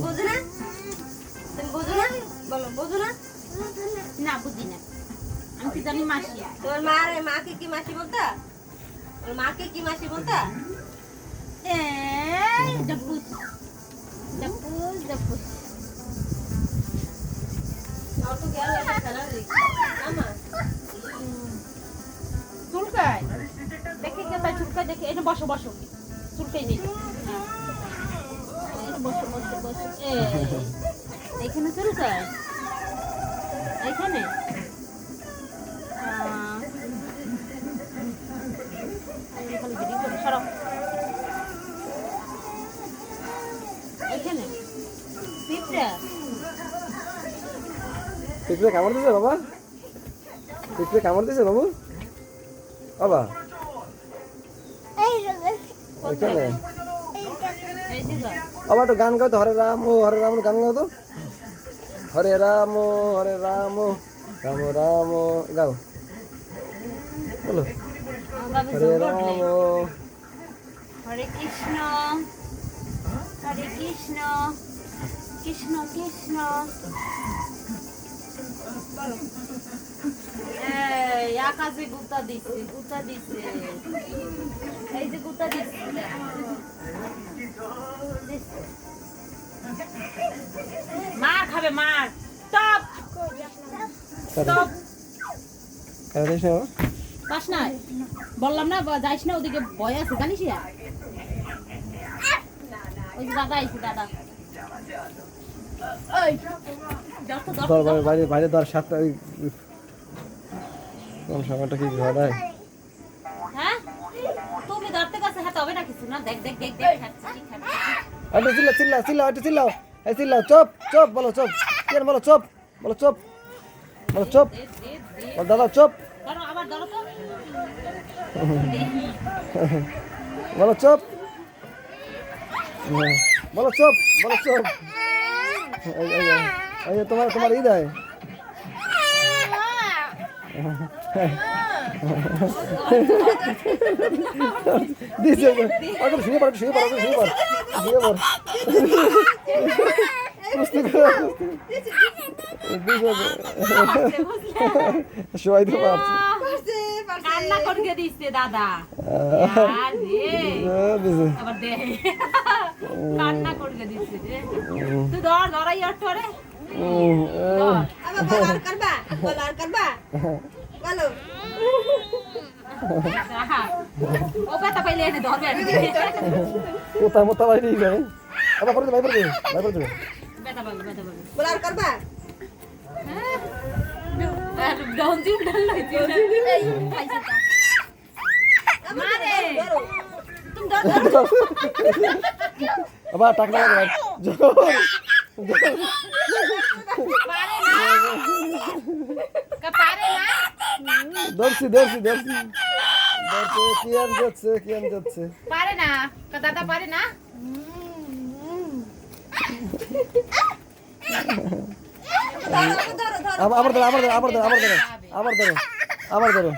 বুঝো না? তুমি বুঝো না? বলো বুঝো না? না বুঝি না, আমি কি জানি মাসি। তোমার মাকে কি মাসি বলতা? তোমার মাকে কি মাসি বলতা? এই ডাপুস ডাপুস ডাপুস। অত গেল খেলা দেখি আমা চুলকায় দেখে কোথায় চুলকায় দেখে। এটা বসো বসো, চুলকাই নেই। বসো বসো বসো। এইখানে চুলকায়, এইখানে সরো, এইখানে পিঁপড়া। পিঁপড়ে কামড় দিছে বাবা? পিঁপড়ে কামড় দিছে বাবু? বাবা ওইখানে এই দিকে বাবা একটু গান গাও তো, হরে রাম গান গাও তো। হরে রাম রাম রাম গাও, বলো বাবা হরে জঙ্গল রাম। হরে কৃষ্ণ কৃষ্ণ কৃষ্ণ। এই আকাশে গুতা দিচ্ছে এই যে গুতা দিচ্ছে মার খাবে, মার। Stop stop. পাস না, বললাম না যাইস না ওদিকে, ভয় আছে জানিস? ওই যে দাদা আইছে, দাদা। ওই বাইরে বাইরে ধর, সাতটা কোন সময়টা কি ঘটায়? হ্যাঁ তুমি ধরতে কাছে হাতে হবে না কিছু না। দেখ দেখ দেখ দেখ খাচ্ছি খাচ্ছি। একটু চিল্লাও একটু চিল্লাও, এই চিল্লাও, চুপ চুপ বলো, চুপ কেন বলো, চুপ বলো, চুপ বলো, চুপ দে দে দে বলো, দাদা চুপ ধরো, আবার ধরো তো। বলো, চুপ বলো, চুপ বলো, চুপ। এই যে তোমার ই দেয়। দিছে শুয়ে পড়ো, শুয়ে পড়ো, শুয়ে পড়ো, শুয়ে পড়ো। সবাই তো পারছে। কান্না করে দিচ্ছে দাদা। আর রে আবার দে কান্না করে দিচ্ছে রে। তুই ধরাই অটরে আবার বল আর করবা, বলো ও কথা পাইলে এনে ধরবে। কোথায় মোতা বাইরে যায়, আবার করে ভাই পড়বে, বেটা বল বল আর করবা। ডাউন জিম ডাল লইছি এই খাইছে তা মারে তুমি ধর আবার টাকা লাগে জোর পারে না ধরছি কি আন যাচ্ছে পারে না দাদা, পারে না। ধরো আবার ধরো